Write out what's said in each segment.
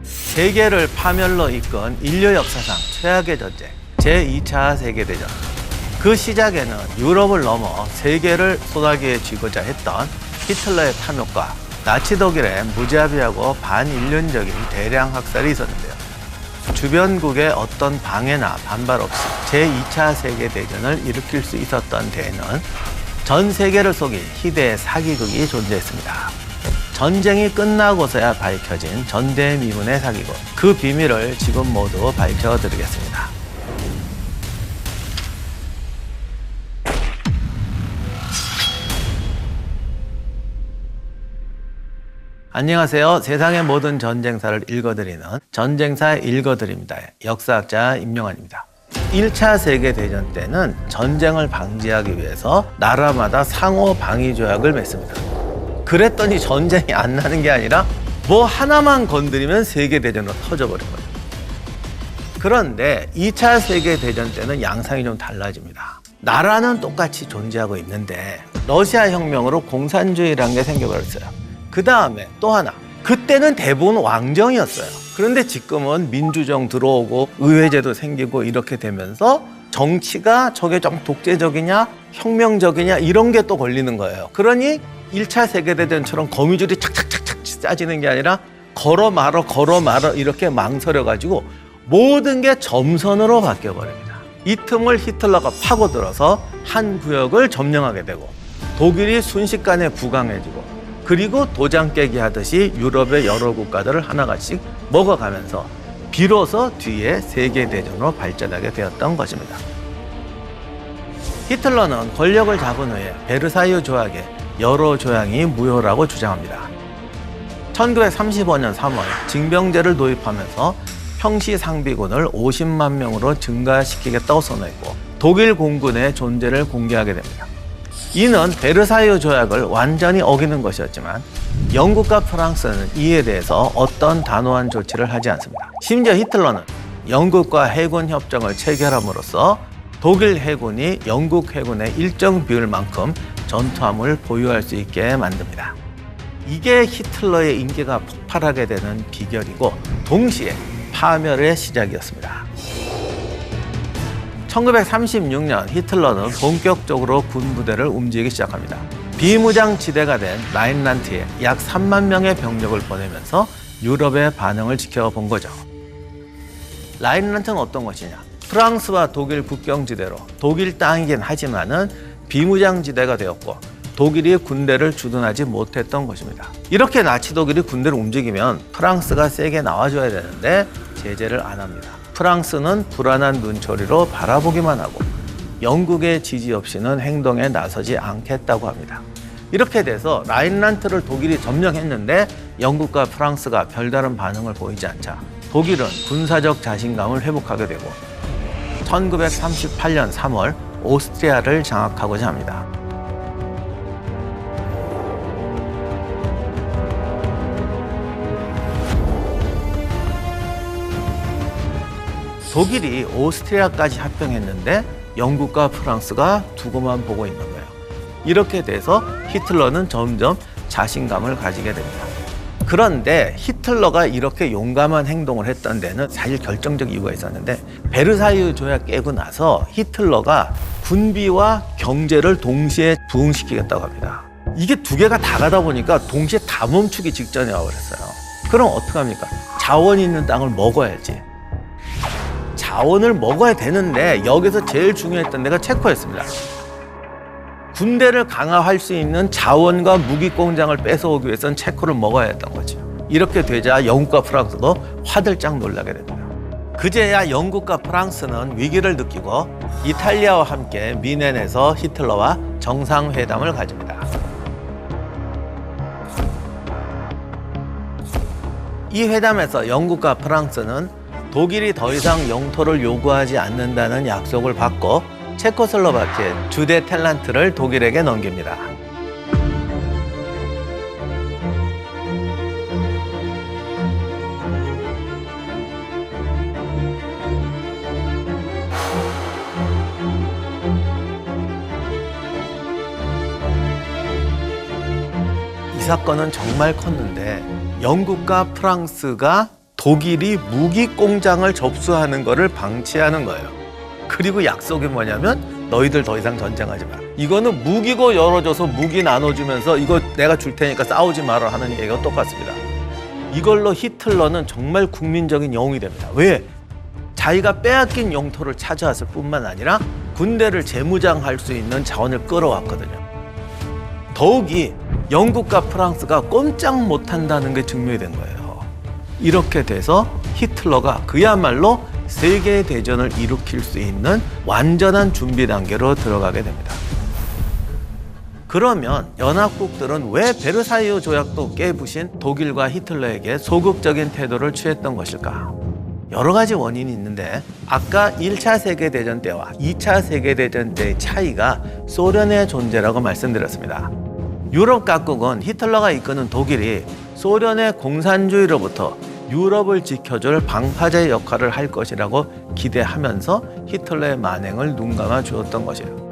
세계를 파멸로 이끈 인류 역사상 최악의 전쟁, 제2차 세계대전. 그 시작에는 유럽을 넘어 세계를 소나기에 쥐고자 했던 히틀러의 탐욕과 나치 독일의 무자비하고 반인륜적인 대량 학살이 있었는데요. 주변국의 어떤 방해나 반발 없이 제2차 세계대전을 일으킬 수 있었던 데에는 전 세계를 속인 희대의 사기극이 존재했습니다. 전쟁이 끝나고서야 밝혀진 전대미문의 사기극. 그 비밀을 지금 모두 밝혀드리겠습니다. 안녕하세요. 세상의 모든 전쟁사를 읽어드리는 전쟁사 읽어드립니다. 역사학자 임용환입니다. 1차 세계대전 때는 전쟁을 방지하기 위해서 나라마다 상호 방위 조약을 맺습니다. 그랬더니 전쟁이 안 나는 게 아니라 뭐 하나만 건드리면 세계대전으로 터져버린 거예요. 그런데 2차 세계대전 때는 양상이 좀 달라집니다. 나라는 똑같이 존재하고 있는데 러시아 혁명으로 공산주의라는 게 생겨버렸어요. 그 다음에 또 하나, 그때는 대부분 왕정이었어요. 그런데 지금은 민주정 들어오고 의회제도 생기고 이렇게 되면서 정치가 저게 좀 독재적이냐 혁명적이냐 이런 게 또 걸리는 거예요. 그러니 1차 세계대전처럼 거미줄이 착착착착 짜지는 게 아니라 걸어 말어 이렇게 망설여가지고 모든 게 점선으로 바뀌어버립니다. 이 틈을 히틀러가 파고들어서 한 구역을 점령하게 되고 독일이 순식간에 부강해지고 그리고 도장 깨기 하듯이 유럽의 여러 국가들을 하나씩 먹어가면서 비로소 뒤에 세계대전으로 발전하게 되었던 것입니다. 히틀러는 권력을 잡은 후에 베르사유 조약의 여러 조항이 무효라고 주장합니다. 1935년 3월 징병제를 도입하면서 평시 상비군을 50만 명으로 증가시키겠다고 선언했고 독일 공군의 존재를 공개하게 됩니다. 이는 베르사유 조약을 완전히 어기는 것이었지만 영국과 프랑스는 이에 대해서 어떤 단호한 조치를 하지 않습니다. 심지어 히틀러는 영국과 해군 협정을 체결함으로써 독일 해군이 영국 해군의 일정 비율만큼 전투함을 보유할 수 있게 만듭니다. 이게 히틀러의 인기가 폭발하게 되는 비결이고 동시에 파멸의 시작이었습니다. 1936년 히틀러는 본격적으로 군부대를 움직이기 시작합니다. 비무장 지대가 된 라인란트에 약 3만 명의 병력을 보내면서 유럽의 반응을 지켜본 거죠. 라인란트는 어떤 것이냐? 프랑스와 독일 국경지대로 독일 땅이긴 하지만은 비무장 지대가 되었고 독일이 군대를 주둔하지 못했던 것입니다. 이렇게 나치 독일이 군대를 움직이면 프랑스가 세게 나와줘야 되는데 제재를 안 합니다. 프랑스는 불안한 눈초리로 바라보기만 하고 영국의 지지 없이는 행동에 나서지 않겠다고 합니다. 이렇게 돼서 라인란트를 독일이 점령했는데 영국과 프랑스가 별다른 반응을 보이지 않자 독일은 군사적 자신감을 회복하게 되고 1938년 3월 오스트리아를 장악하고자 합니다. 독일이 오스트리아까지 합병했는데 영국과 프랑스가 두고만 보고 있는 거예요. 이렇게 돼서 히틀러는 점점 자신감을 가지게 됩니다. 그런데 히틀러가 이렇게 용감한 행동을 했던 데는 사실 결정적 이유가 있었는데 베르사유 조약 깨고 나서 히틀러가 군비와 경제를 동시에 부흥시키겠다고 합니다. 이게 두 개가 다 가다 보니까 동시에 다 멈추기 직전에 와버렸어요. 그럼 어떡합니까? 자원이 있는 땅을 먹어야지. 자원을 먹어야 되는데 여기서 제일 중요했던 데가 체코였습니다. 군대를 강화할 수 있는 자원과 무기 공장을 뺏어오기 위해서는 체코를 먹어야 했던 거죠. 이렇게 되자 영국과 프랑스도 화들짝 놀라게 됩니다. 그제야 영국과 프랑스는 위기를 느끼고 이탈리아와 함께 미넨에서 히틀러와 정상회담을 가집니다. 이 회담에서 영국과 프랑스는 독일이 더 이상 영토를 요구하지 않는다는 약속을 받고 체코슬로바키아 주데텔란트를 독일에게 넘깁니다. 사건은 정말 컸는데 영국과 프랑스가 독일이 무기 공장을 접수하는 것을 방치하는 거예요. 그리고 약속이 뭐냐면 너희들 더 이상 전쟁하지 마. 이거는 무기고 열어줘서 무기 나눠주면서 이거 내가 줄 테니까 싸우지 마라 하는 얘기가 똑같습니다. 이걸로 히틀러는 정말 국민적인 영웅이 됩니다. 왜? 자기가 빼앗긴 영토를 찾아왔을 뿐만 아니라 군대를 재무장할 수 있는 자원을 끌어왔거든요. 더욱이 영국과 프랑스가 꼼짝 못한다는 게 증명이 된 거예요. 이렇게 돼서 히틀러가 그야말로 세계대전을 일으킬 수 있는 완전한 준비 단계로 들어가게 됩니다. 그러면 연합국들은 왜 베르사유 조약도 깨부신 독일과 히틀러에게 소극적인 태도를 취했던 것일까? 여러 가지 원인이 있는데 아까 1차 세계대전 때와 2차 세계대전 때의 차이가 소련의 존재라고 말씀드렸습니다. 유럽 각국은 히틀러가 이끄는 독일이 소련의 공산주의로부터 유럽을 지켜줄 방파제 역할을 할 것이라고 기대하면서 히틀러의 만행을 눈감아 주었던 것이에요.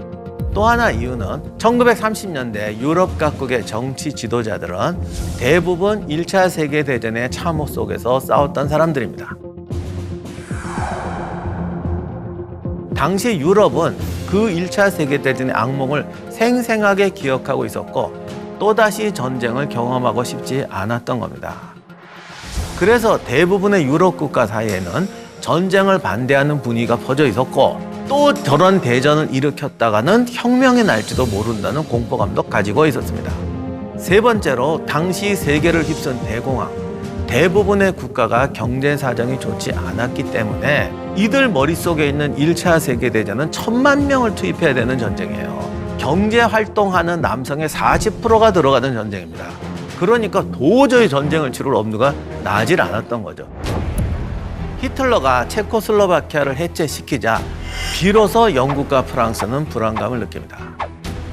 또 하나 이유는 1930년대 유럽 각국의 정치 지도자들은 대부분 1차 세계대전의 참호 속에서 싸웠던 사람들입니다. 당시 유럽은 그 1차 세계대전의 악몽을 생생하게 기억하고 있었고 또다시 전쟁을 경험하고 싶지 않았던 겁니다. 그래서 대부분의 유럽 국가 사이에는 전쟁을 반대하는 분위기가 퍼져 있었고 또 저런 대전을 일으켰다가는 혁명이 날지도 모른다는 공포감도 가지고 있었습니다. 세 번째로 당시 세계를 휩쓴 대공황. 대부분의 국가가 경제 사정이 좋지 않았기 때문에 이들 머릿속에 있는 1차 세계대전은 1000만 명을 투입해야 되는 전쟁이에요. 경제 활동하는 남성의 40%가 들어가는 전쟁입니다. 그러니까 도저히 전쟁을 치를 엄두가 나질 않았던 거죠. 히틀러가 체코슬로바키아를 해체시키자 비로소 영국과 프랑스는 불안감을 느낍니다.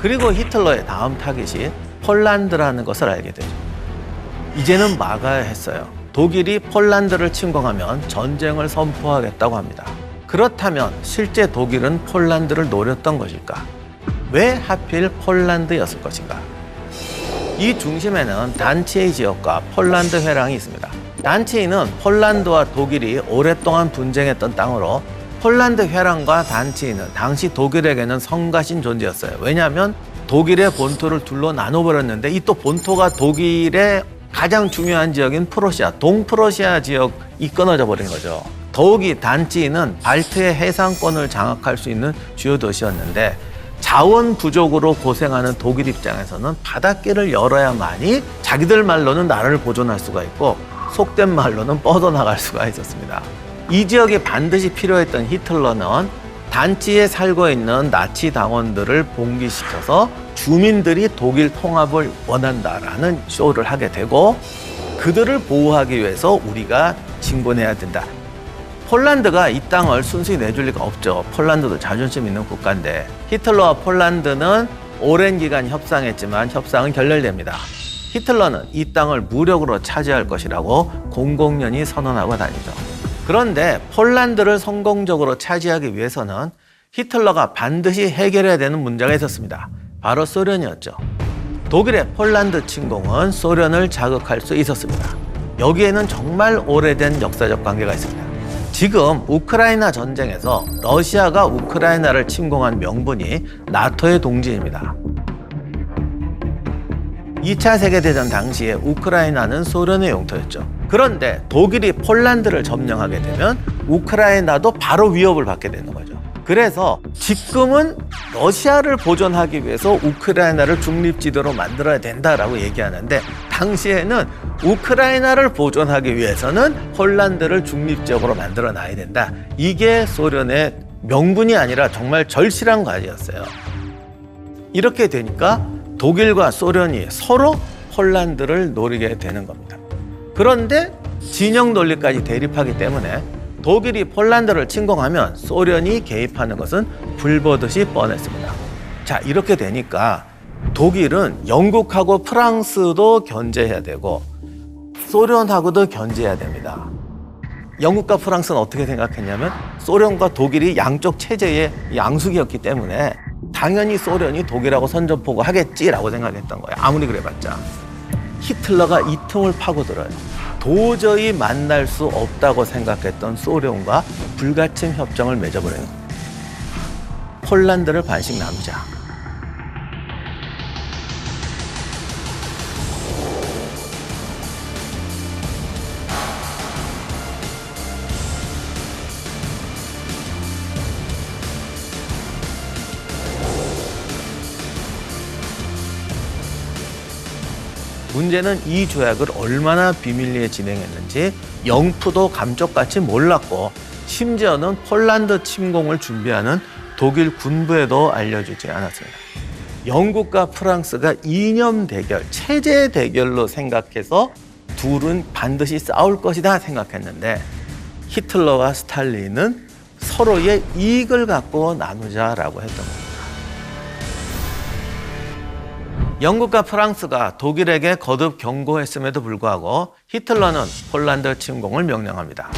그리고 히틀러의 다음 타깃이 폴란드라는 것을 알게 되죠. 이제는 막아야 했어요. 독일이 폴란드를 침공하면 전쟁을 선포하겠다고 합니다. 그렇다면 실제 독일은 폴란드를 노렸던 것일까? 왜 하필 폴란드였을 것인가? 이 중심에는 단치이 지역과 폴란드 회랑이 있습니다. 단치이는 폴란드와 독일이 오랫동안 분쟁했던 땅으로 폴란드 회랑과 단치이는 당시 독일에게는 성가신 존재였어요. 왜냐하면 독일의 본토를 둘로 나눠버렸는데 이 또 본토가 독일의 가장 중요한 지역인 프로시아, 동프로시아 지역이 끊어져 버린 거죠. 더욱이 단치이는 발트의 해상권을 장악할 수 있는 주요 도시였는데 자원 부족으로 고생하는 독일 입장에서는 바닷길을 열어야만이 자기들 말로는 나라를 보존할 수가 있고 속된 말로는 뻗어나갈 수가 있었습니다. 이 지역이 반드시 필요했던 히틀러는 단지에 살고 있는 나치 당원들을 봉기시켜서 주민들이 독일 통합을 원한다라는 쇼를 하게 되고 그들을 보호하기 위해서 우리가 진군해야 된다. 폴란드가 이 땅을 순순히 내줄 리가 없죠. 폴란드도 자존심 있는 국가인데 히틀러와 폴란드는 오랜 기간 협상했지만 협상은 결렬됩니다. 히틀러는 이 땅을 무력으로 차지할 것이라고 공공연히 선언하고 다니죠. 그런데 폴란드를 성공적으로 차지하기 위해서는 히틀러가 반드시 해결해야 되는 문제가 있었습니다. 바로 소련이었죠. 독일의 폴란드 침공은 소련을 자극할 수 있었습니다. 여기에는 정말 오래된 역사적 관계가 있습니다. 지금 우크라이나 전쟁에서 러시아가 우크라이나를 침공한 명분이 나토의 동지입니다. 2차 세계대전 당시에 우크라이나는 소련의 영토였죠. 그런데 독일이 폴란드를 점령하게 되면 우크라이나도 바로 위협을 받게 되는 거죠. 그래서 지금은 러시아를 보존하기 위해서 우크라이나를 중립지대로 만들어야 된다라고 얘기하는데 당시에는 우크라이나를 보존하기 위해서는 폴란드를 중립적으로 만들어놔야 된다. 이게 소련의 명분이 아니라 정말 절실한 과제였어요. 이렇게 되니까 독일과 소련이 서로 폴란드를 노리게 되는 겁니다. 그런데 진영 논리까지 대립하기 때문에 독일이 폴란드를 침공하면 소련이 개입하는 것은 불보듯이 뻔했습니다. 자, 이렇게 되니까 독일은 영국하고 프랑스도 견제해야 되고 소련하고도 견제해야 됩니다. 영국과 프랑스는 어떻게 생각했냐면 소련과 독일이 양쪽 체제의 양수기였기 때문에 당연히 소련이 독일하고 선전포고 하겠지라고 생각했던 거예요. 아무리 그래봤자. 히틀러가 이 틈을 파고들어요. 도저히 만날 수 없다고 생각했던 소련과 불가침 협정을 맺어버려요. 폴란드를 반씩 나누자. 문제는 이 조약을 얼마나 비밀리에 진행했는지 영프도 감쪽같이 몰랐고, 심지어는 폴란드 침공을 준비하는 독일 군부에도 알려주지 않았습니다. 영국과 프랑스가 이념 대결, 체제 대결로 생각해서 둘은 반드시 싸울 것이다 생각했는데, 히틀러와 스탈린은 서로의 이익을 갖고 나누자라고 했던 겁니다. 영국과 프랑스가 독일에게 거듭 경고했음에도 불구하고 히틀러는 폴란드 침공을 명령합니다.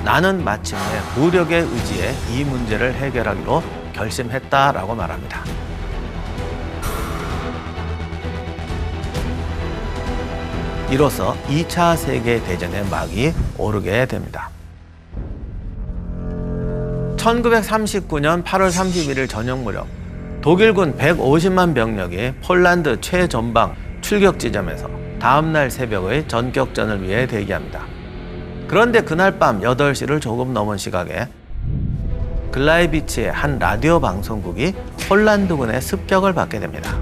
나는 마침내 무력의 의지에 이 문제를 해결하기로 결심했다라고 말합니다. 이로써 2차 세계대전의 막이 오르게 됩니다. 1939년 8월 31일 저녁 무렵 독일군 150만 병력이 폴란드 최전방 출격 지점에서 다음날 새벽의 전격전을 위해 대기합니다. 그런데 그날 밤 8시를 조금 넘은 시각에 글라이비치의 한 라디오 방송국이 폴란드군의 습격을 받게 됩니다.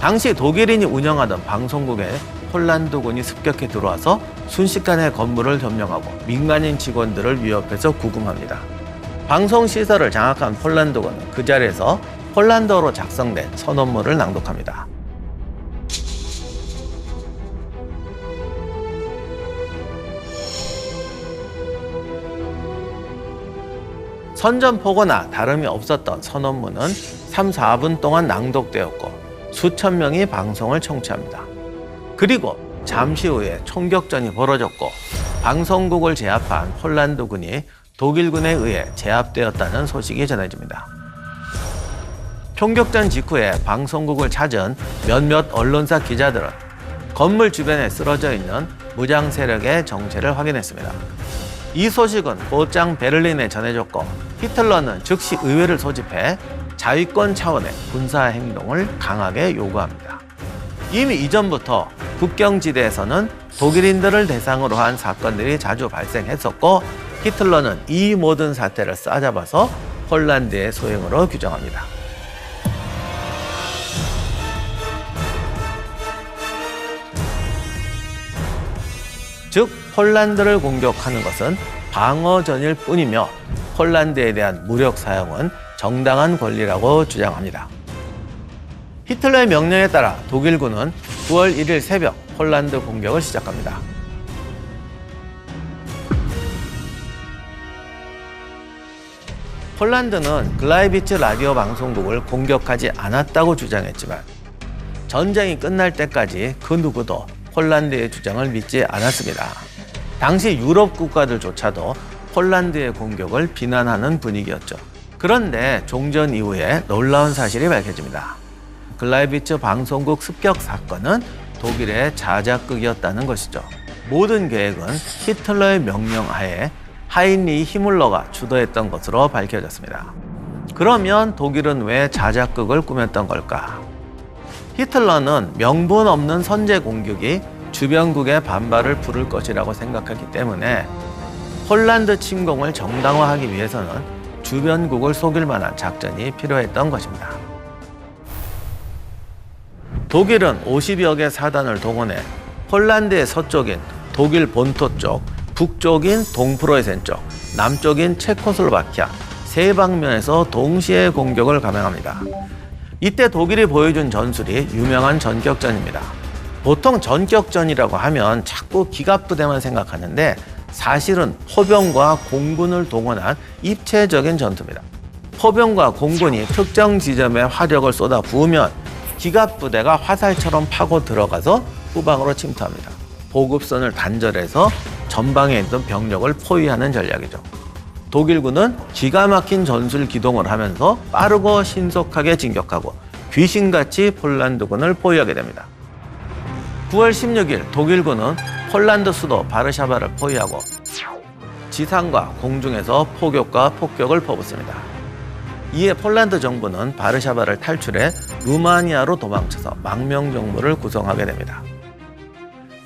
당시 독일인이 운영하던 방송국에 폴란드군이 습격해 들어와서 순식간에 건물을 점령하고 민간인 직원들을 위협해서 구금합니다. 방송시설을 장악한 폴란드군은 그 자리에서 폴란드어로 작성된 선언문을 낭독합니다. 선전포고나 다름이 없었던 선언문은 3, 4분 동안 낭독되었고 수천 명이 방송을 청취합니다. 그리고 잠시 후에 총격전이 벌어졌고 방송국을 제압한 폴란드군이 독일군에 의해 제압되었다는 소식이 전해집니다. 총격전 직후에 방송국을 찾은 몇몇 언론사 기자들은 건물 주변에 쓰러져 있는 무장 세력의 정체를 확인했습니다. 이 소식은 곧장 베를린에 전해졌고 히틀러는 즉시 의회를 소집해 자위권 차원의 군사 행동을 강하게 요구합니다. 이미 이전부터 국경지대에서는 독일인들을 대상으로 한 사건들이 자주 발생했었고 히틀러는 이 모든 사태를 싸잡아서 폴란드의 소행으로 규정합니다. 즉 폴란드를 공격하는 것은 방어전일 뿐이며 폴란드에 대한 무력 사용은 정당한 권리라고 주장합니다. 히틀러의 명령에 따라 독일군은 9월 1일 새벽 폴란드 공격을 시작합니다. 폴란드는 글라이비츠 라디오 방송국을 공격하지 않았다고 주장했지만 전쟁이 끝날 때까지 그 누구도 폴란드의 주장을 믿지 않았습니다. 당시 유럽 국가들조차도 폴란드의 공격을 비난하는 분위기였죠. 그런데 종전 이후에 놀라운 사실이 밝혀집니다. 글라이비츠 방송국 습격 사건은 독일의 자작극이었다는 것이죠. 모든 계획은 히틀러의 명령하에 하인리히 히물러가 주도했던 것으로 밝혀졌습니다. 그러면 독일은 왜 자작극을 꾸몄던 걸까? 히틀러는 명분 없는 선제 공격이 주변국의 반발을 부를 것이라고 생각했기 때문에 폴란드 침공을 정당화하기 위해서는 주변국을 속일 만한 작전이 필요했던 것입니다. 독일은 50여 개 사단을 동원해 폴란드의 서쪽인 독일 본토 쪽, 북쪽인 동프로이센 쪽, 남쪽인 체코슬로바키아 세 방면에서 동시에 공격을 감행합니다. 이때 독일이 보여준 전술이 유명한 전격전입니다. 보통 전격전이라고 하면 자꾸 기갑부대만 생각하는데 사실은 포병과 공군을 동원한 입체적인 전투입니다. 포병과 공군이 특정 지점에 화력을 쏟아 부으면 기갑부대가 화살처럼 파고 들어가서 후방으로 침투합니다. 보급선을 단절해서 전방에 있던 병력을 포위하는 전략이죠. 독일군은 기가 막힌 전술 기동을 하면서 빠르고 신속하게 진격하고 귀신같이 폴란드군을 포위하게 됩니다. 9월 16일 독일군은 폴란드 수도 바르샤바를 포위하고 지상과 공중에서 포격과 폭격을 퍼붓습니다. 이에 폴란드 정부는 바르샤바를 탈출해 루마니아로 도망쳐서 망명정부를 구성하게 됩니다.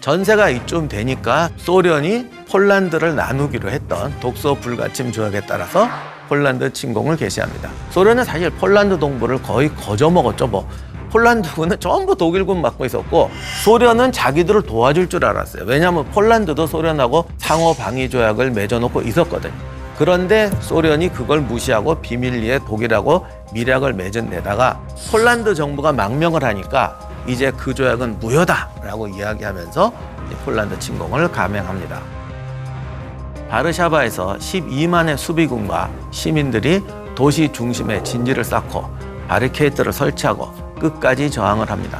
전세가 이쯤 되니까 소련이 폴란드를 나누기로 했던 독소 불가침 조약에 따라서 폴란드 침공을 개시합니다. 소련은 사실 폴란드 동부를 거의 거저먹었죠. 폴란드군은 전부 독일군 맡고 있었고 소련은 자기들을 도와줄 줄 알았어요. 왜냐하면 폴란드도 소련하고 상호 방위 조약을 맺어놓고 있었거든요. 그런데 소련이 그걸 무시하고 비밀리에 독일하고 밀약을 맺은 데다가 폴란드 정부가 망명을 하니까 이제 그 조약은 무효다라고 이야기하면서 폴란드 침공을 감행합니다. 바르샤바에서 12만의 수비군과 시민들이 도시 중심에 진지를 쌓고 바리케이트를 설치하고 끝까지 저항을 합니다.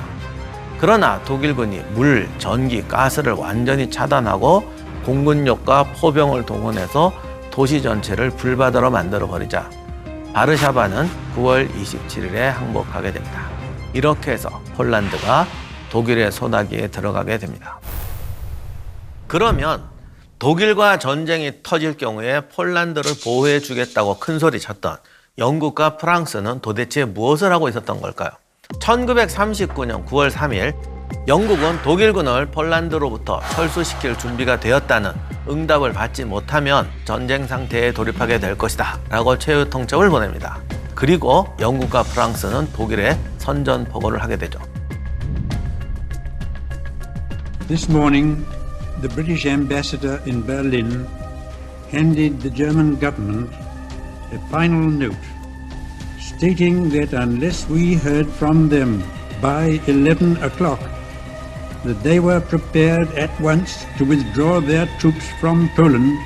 그러나 독일군이 물, 전기, 가스를 완전히 차단하고 공군력과 포병을 동원해서 도시 전체를 불바다로 만들어버리자 바르샤바는 9월 27일에 항복하게 됩니다. 이렇게 해서 폴란드가 독일의 소나기에 들어가게 됩니다. 그러면 독일과 전쟁이 터질 경우에 폴란드를 보호해 주겠다고 큰소리 쳤던 영국과 프랑스는 도대체 무엇을 하고 있었던 걸까요? 1939년 9월 3일 영국은 독일군을 폴란드로부터 철수시킬 준비가 되었다는 응답을 받지 못하면 전쟁 상태에 돌입하게 될 것이다 라고 최후 통첩을 보냅니다. 그리고 영국과 프랑스는 독일에 선전포고를 하게 되죠. This morning, the British ambassador in Berlin handed the German government a final note stating that unless we heard from them by 11 o'clock, that they were prepared at once to withdraw their troops from Poland,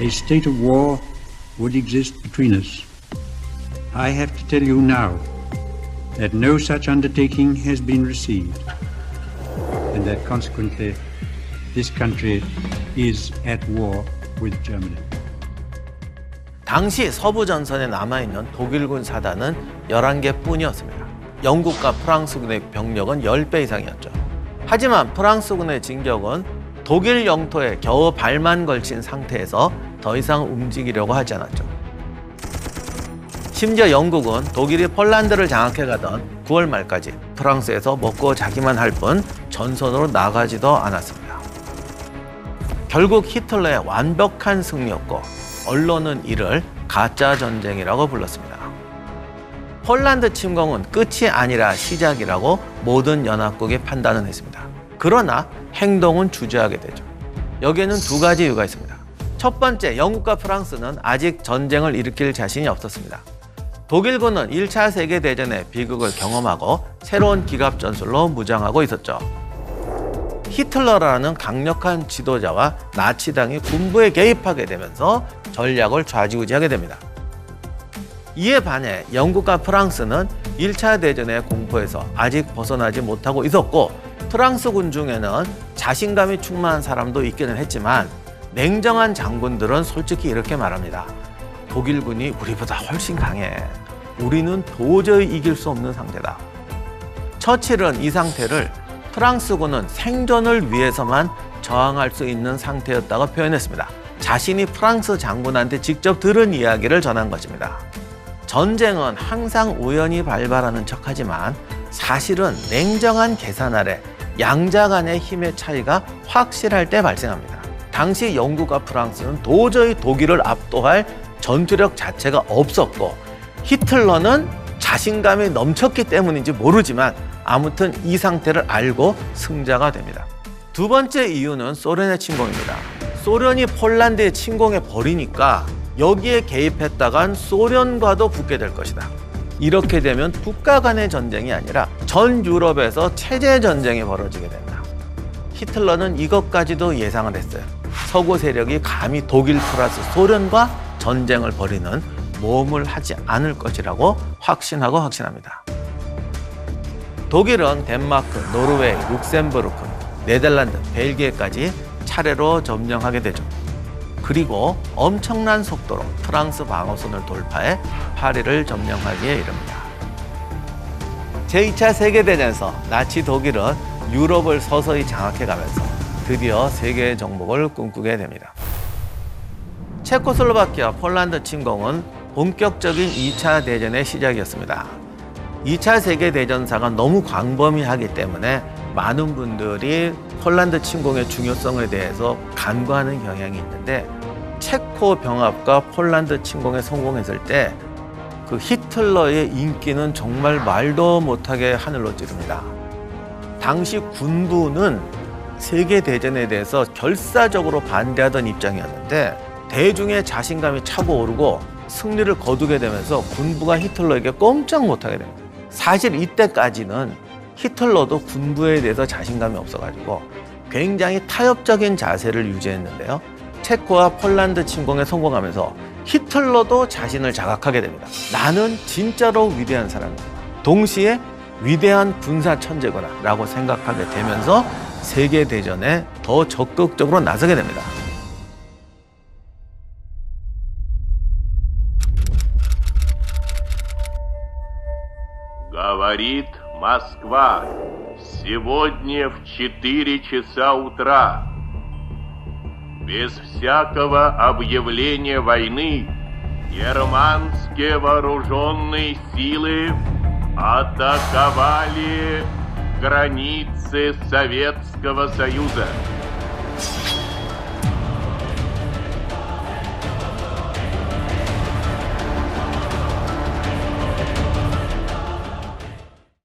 a state of war would exist between us. I have to tell you now that no such undertaking has been received, and that consequently this country is at war with Germany. 당시 서부 전선에 남아있는 독일군 사단은 11개 뿐이었습니다. 영국과 프랑스군의 병력은 10배 이상이었죠. 하지만 프랑스군의 진격은 독일 영토에 겨우 발만 걸친 상태에서 더 이상 움직이려고 하지 않았죠. 심지어 영국은 독일이 폴란드를 장악해가던 9월 말까지 프랑스에서 먹고 자기만 할 뿐 전선으로 나가지도 않았습니다. 결국 히틀러의 완벽한 승리였고 언론은 이를 가짜 전쟁이라고 불렀습니다. 폴란드 침공은 끝이 아니라 시작이라고 모든 연합국이 판단은 했습니다. 그러나 행동은 주저하게 되죠. 여기에는 두 가지 이유가 있습니다. 첫 번째, 영국과 프랑스는 아직 전쟁을 일으킬 자신이 없었습니다. 독일군은 1차 세계대전의 비극을 경험하고 새로운 기갑전술로 무장하고 있었죠. 히틀러라는 강력한 지도자와 나치당이 군부에 개입하게 되면서 전략을 좌지우지하게 됩니다. 이에 반해 영국과 프랑스는 1차 대전의 공포에서 아직 벗어나지 못하고 있었고 프랑스군 중에는 자신감이 충만한 사람도 있기는 했지만 냉정한 장군들은 솔직히 이렇게 말합니다. 독일군이 우리보다 훨씬 강해. 우리는 도저히 이길 수 없는 상태다. 처칠은 이 상태를 프랑스군은 생존을 위해서만 저항할 수 있는 상태였다고 표현했습니다. 자신이 프랑스 장군한테 직접 들은 이야기를 전한 것입니다. 전쟁은 항상 우연히 발발하는 척하지만 사실은 냉정한 계산 아래 양자 간의 힘의 차이가 확실할 때 발생합니다. 당시 영국과 프랑스는 도저히 독일을 압도할 전투력 자체가 없었고 히틀러는 자신감이 넘쳤기 때문인지 모르지만 아무튼 이 상태를 알고 승자가 됩니다. 두 번째 이유는 소련의 침공입니다. 소련이 폴란드에 침공해 버리니까 여기에 개입했다간 소련과도 붙게 될 것이다. 이렇게 되면 국가 간의 전쟁이 아니라 전 유럽에서 체제 전쟁이 벌어지게 된다. 히틀러는 이것까지도 예상을 했어요. 서구 세력이 감히 독일 플러스 소련과 전쟁을 벌이는 모험을 하지 않을 것이라고 확신합니다. 독일은 덴마크, 노르웨이, 룩셈부르크, 네덜란드, 벨기에까지 차례로 점령하게 되죠. 그리고 엄청난 속도로 프랑스 방어선을 돌파해 파리를 점령하기에 이릅니다. 제2차 세계대전에서 나치 독일은 유럽을 서서히 장악해가면서 드디어 세계의 정복을 꿈꾸게 됩니다. 체코슬로바키아, 폴란드 침공은 본격적인 2차 대전의 시작이었습니다. 2차 세계대전사가 너무 광범위하기 때문에 많은 분들이 폴란드 침공의 중요성에 대해서 간과하는 경향이 있는데, 체코 병합과 폴란드 침공에 성공했을 때 그 히틀러의 인기는 정말 말도 못하게 하늘로 찌릅니다. 당시 군부는 세계대전에 대해서 결사적으로 반대하던 입장이었는데 대중의 자신감이 차고 오르고 승리를 거두게 되면서 군부가 히틀러에게 꼼짝 못하게 됩니다. 사실 이때까지는 히틀러도 군부에 대해서 자신감이 없어가지고 굉장히 타협적인 자세를 유지했는데요. 체코와 폴란드 침공에 성공하면서 히틀러도 자신을 자각하게 됩니다. 나는 진짜로 위대한 사람이다. 동시에 위대한 군사 천재구나 라고 생각하게 되면서 세계대전에 더 적극적으로 나서게 됩니다. Говорит Москва. Сегодня в 4 часа утра. Без всякого объявления войны германские вооруженные силы атаковали границы Советского Союза.